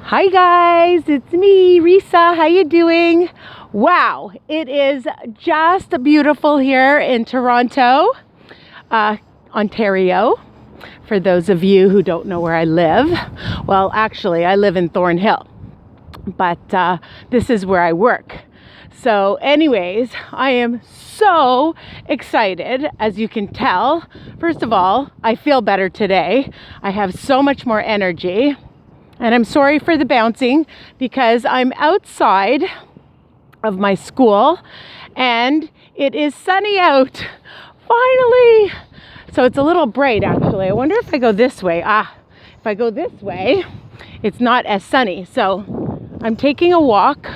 Hi guys, it's me, Risa. How you doing? Wow, it is just beautiful here in Toronto, Ontario. For those of you who don't know where I live, well, actually, I live in Thornhill, but this is where I work. So anyways, I am so excited, as you can tell. First of all, I feel better today. I have so much more energy. And I'm sorry for the bouncing because I'm outside of my school and it is sunny out, finally. So it's a little bright actually. I wonder if I go this way. If I go this way, it's not as sunny. So I'm taking a walk.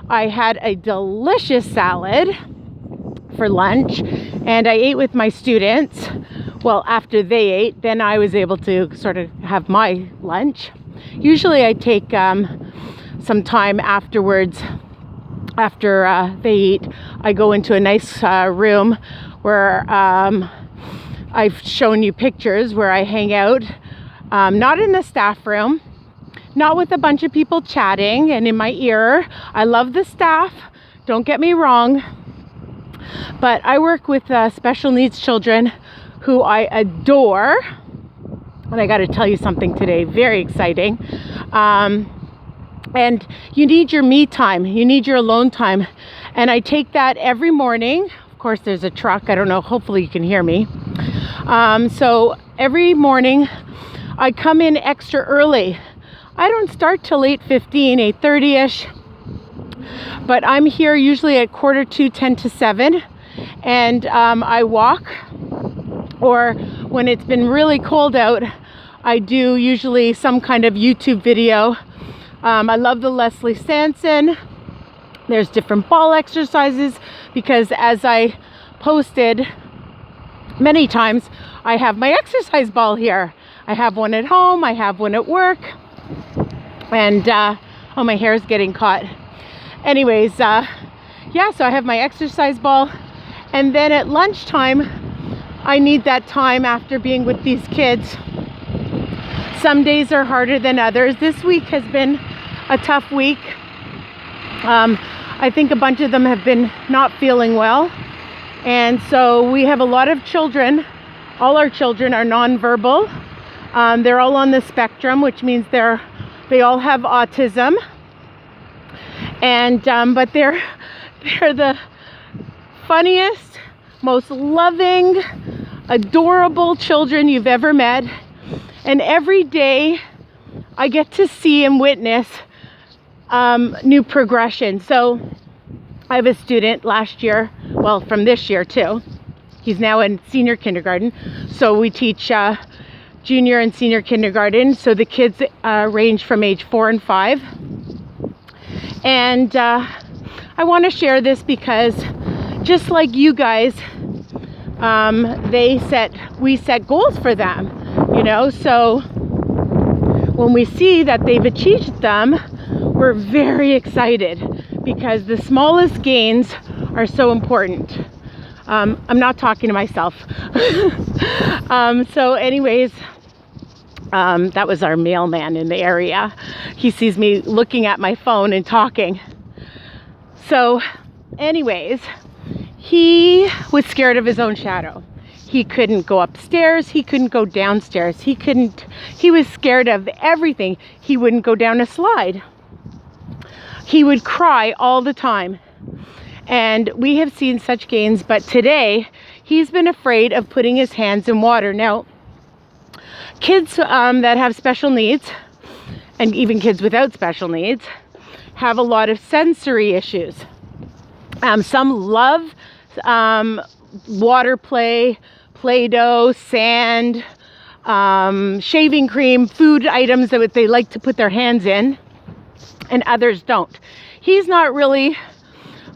I had a delicious salad for lunch and I ate with my students. Well, after they ate, then I was able to sort of have my lunch. Usually I take some time afterwards, after they eat. I go into a nice room where I've shown you pictures where I hang out, not in the staff room, not with a bunch of people chatting and in my ear. I love the staff, don't get me wrong, but I work with special needs children who I adore. And I got to tell you something today, very exciting. And you need your me time, you need your alone time. And I take that every morning. Of course, there's a truck. I don't know, hopefully you can hear me. So every morning I come in extra early. I don't start till 8:15, 8:30ish. But I'm here usually at 7:45, 10 to 7. And I walk. Or when it's been really cold out, I do usually some kind of YouTube video. I love the Leslie Sanson. There's different ball exercises because as I posted many times, I have my exercise ball here. I have one at home, I have one at work. And, oh, my hair is getting caught. Anyways, yeah, so I have my exercise ball. And then at lunchtime, I need that time after being with these kids. Some days are harder than others. This week has been a tough week. I think a bunch of them have been not feeling well. And so we have a lot of children. All our children are nonverbal. They're all on the spectrum, which means they all have autism. And but they're the funniest, most loving, adorable children you've ever met. And every day I get to see and witness new progression. So I have a student last year, well, from this year too. He's now in senior kindergarten. So we teach junior and senior kindergarten. So the kids range from age 4 and 5. And I want to share this because just like you guys, we set goals for them, you know, so when we see that they've achieved them, we're very excited because the smallest gains are so important. I'm not talking to myself. So anyways, that was our mailman in the area. He sees me looking at my phone and talking. So anyways, he was scared of his own shadow. He couldn't go upstairs. He couldn't go downstairs. He was scared of everything. He wouldn't go down a slide. He would cry all the time. And we have seen such gains, but today he's been afraid of putting his hands in water. Now, kids that have special needs, and even kids without special needs, have a lot of sensory issues. Some love water play, Play-Doh, sand, shaving cream, food items that they like to put their hands in, and others don't. He's not really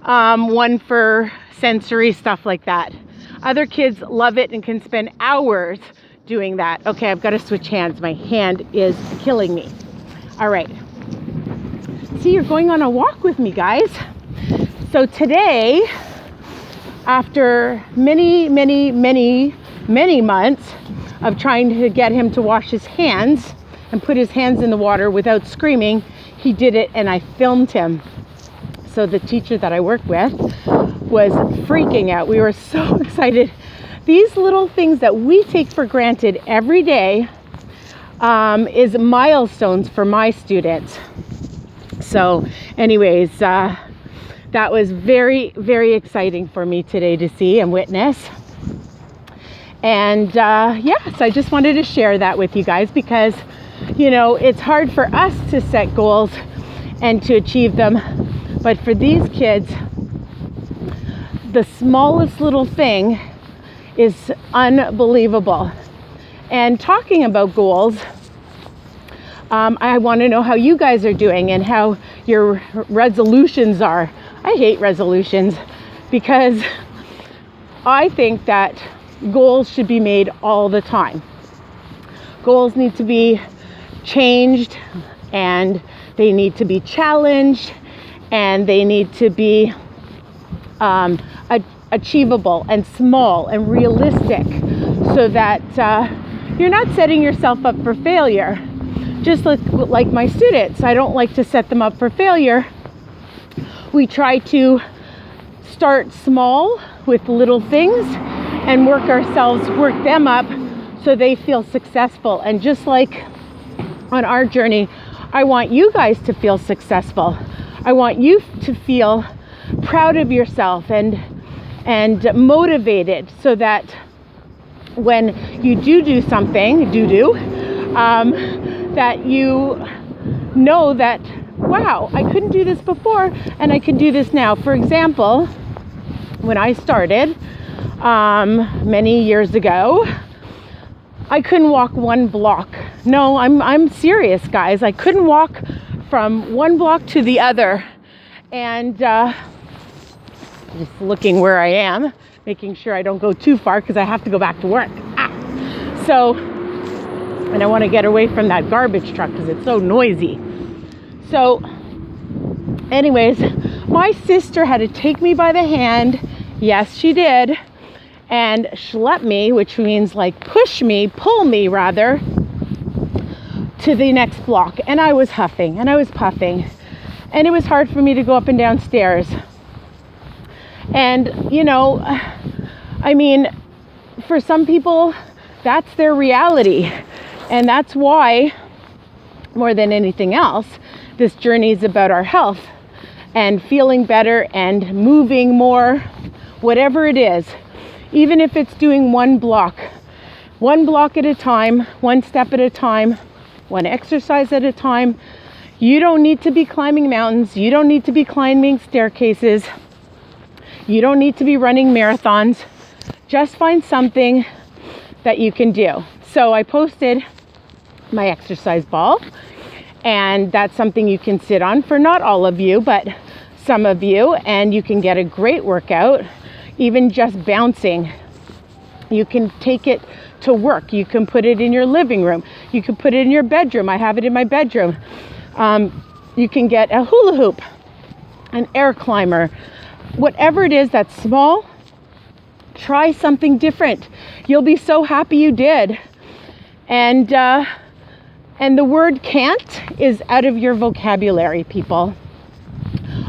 one for sensory stuff like that. Other kids love it and can spend hours doing that. Okay, I've got to switch hands. My hand is killing me. All right. See, you're going on a walk with me, guys. So today, after many months of trying to get him to wash his hands, and put his hands in the water without screaming. He did it, and I filmed him. So the teacher that I work with was freaking out. We were so excited. These little things that we take for granted every day is milestones for my students. So anyways, that was very, very exciting for me today to see and witness. And yes, I just wanted to share that with you guys because, it's hard for us to set goals and to achieve them. But for these kids, the smallest little thing is unbelievable. And talking about goals, I want to know how you guys are doing and how your resolutions are. I hate resolutions because I think that goals should be made all the time. Goals need to be changed, and they need to be challenged, and they need to be achievable and small and realistic, so that you're not setting yourself up for failure. Just like my students, I don't like to set them up for failure. We try to start small with little things and work them up so they feel successful. And just like on our journey, I want you guys to feel successful. I want you to feel proud of yourself and motivated, so that when you do something, that you know that, wow, I couldn't do this before and I can do this now. For example, when I started many years ago, I couldn't walk one block. No, I'm serious, guys. I couldn't walk from one block to the other. And just looking where I am, making sure I don't go too far because I have to go back to work. And I want to get away from that garbage truck because it's so noisy. So anyways, my sister had to take me by the hand. Yes, she did. And schlep me, which means like pull me rather, to the next block. And I was huffing and I was puffing. And it was hard for me to go up and down stairs. And, for some people, that's their reality. And that's why, more than anything else, this journey is about our health and feeling better and moving more, whatever it is. Even if it's doing one block at a time, one step at a time, one exercise at a time. You don't need to be climbing mountains. You don't need to be climbing staircases. You don't need to be running marathons. Just find something that you can do. So I posted my exercise ball, and that's something you can sit on for not all of you, but some of you, and you can get a great workout, even just bouncing. You can take it to work. You can put it in your living room. You can put it in your bedroom. I have it in my bedroom. You can get a hula hoop, an air climber, whatever it is that's small. Try something different. You'll be so happy you did. And the word can't is out of your vocabulary, people.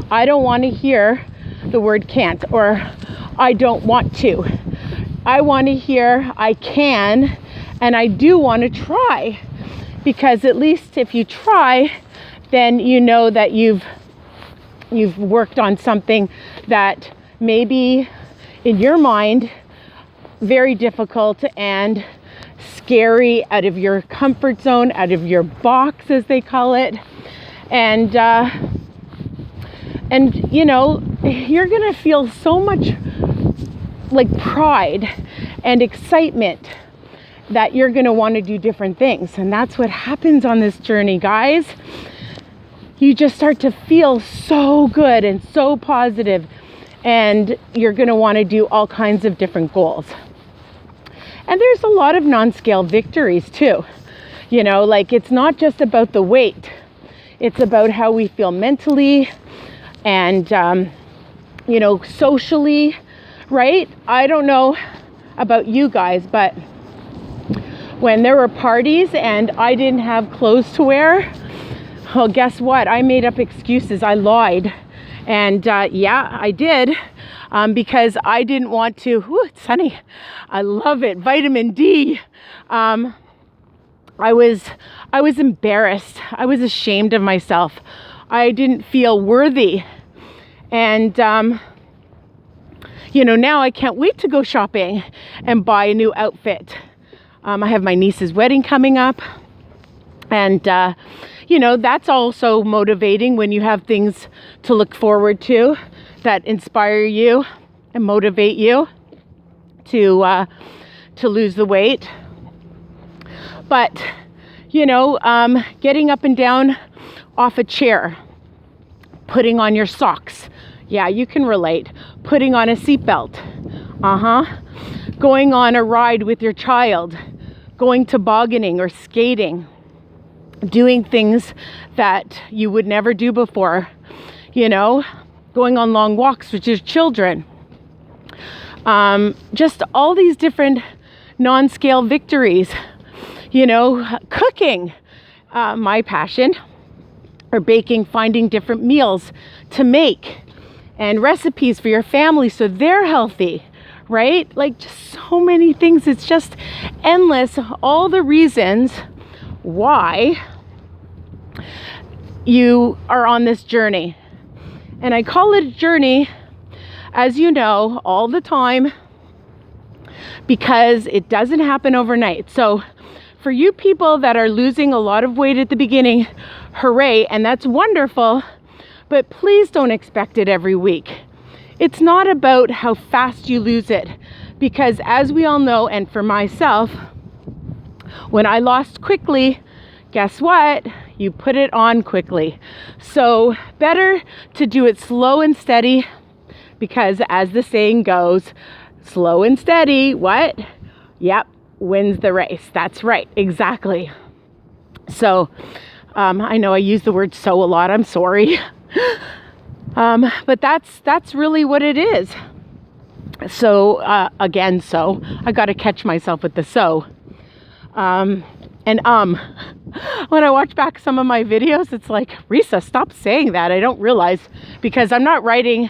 I don't want to hear the word can't, or I don't want to. I want to hear I can, and I do want to try. Because at least if you try, then you know that you've worked on something that maybe in your mind very difficult and scary, out of your comfort zone, out of your box, as they call it. And you're gonna feel so much like pride and excitement that you're gonna want to do different things. And that's what happens on this journey, guys. You just start to feel so good and so positive, and you're gonna want to do all kinds of different goals. And there's a lot of non-scale victories too. It's not just about the weight. It's about how we feel mentally and, socially, right? I don't know about you guys, but when there were parties and I didn't have clothes to wear, well, guess what? I made up excuses. I lied. And yeah, I did, because I didn't want to. Whew, it's sunny. I love it. Vitamin D. I was embarrassed. I was ashamed of myself. I didn't feel worthy. And now I can't wait to go shopping and buy a new outfit. I have my niece's wedding coming up. And, that's also motivating when you have things to look forward to that inspire you and motivate you to lose the weight. But, getting up and down off a chair, putting on your socks. Yeah, you can relate. Putting on a seatbelt. Going on a ride with your child. Going tobogganing or skating. Doing things that you would never do before. Going on long walks with your children. Just all these different non-scale victories. Cooking, my passion. Or baking, finding different meals to make and recipes for your family so they're healthy, right? Like, just so many things. It's just endless. All the reasons why you are on this journey. And I call it a journey, as you know, all the time, because it doesn't happen overnight. So for you people that are losing a lot of weight at the beginning, hooray, and that's wonderful, but please don't expect it every week. It's not about how fast you lose it, because as we all know, and for myself, when I lost quickly, guess what? You put it on quickly. So better to do it slow and steady, because as the saying goes, slow and steady, what? Yep, wins the race. That's right, exactly. So I know I use the word so a lot, I'm sorry. But that's really what it is. So again, so I got to catch myself with the so. When I watch back some of my videos, it's like, Risa, stop saying that. I don't realize, because I'm not reading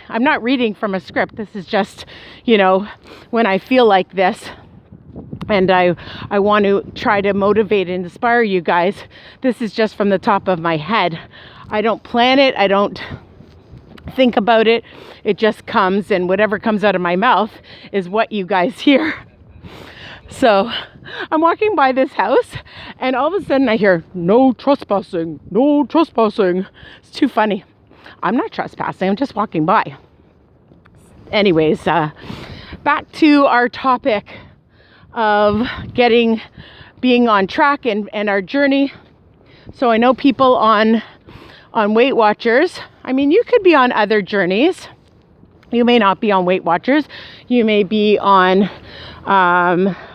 from a script. This is just, when I feel like this and I want to try to motivate and inspire you guys. This is just from the top of my head. I don't plan it. I don't think about it. It just comes, and whatever comes out of my mouth is what you guys hear. So I'm walking by this house and all of a sudden I hear, no trespassing, no trespassing. It's too funny. I'm not trespassing, I'm just walking by. Anyways, back to our topic of being on track and our journey. So I know people on Weight Watchers. I mean, you could be on other journeys. You may not be on Weight Watchers. You may be on,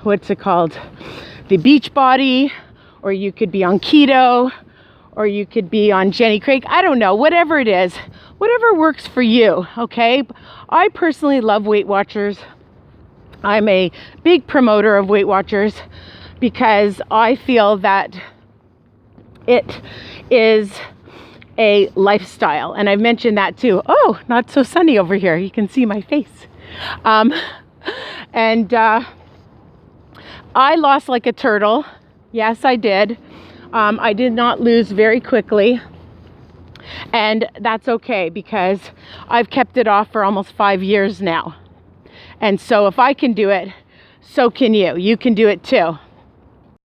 what's it called? The Beachbody, or you could be on keto, or you could be on Jenny Craig. I don't know, whatever it is, whatever works for you, okay? I personally love Weight Watchers. I'm a big promoter of Weight Watchers because I feel that it is a lifestyle. And I've mentioned that too. Oh, not so sunny over here. You can see my face. I lost like a turtle. Yes, I did. I did not lose very quickly. And that's okay, because I've kept it off for almost 5 years now. And so if I can do it, so can you. You can do it too.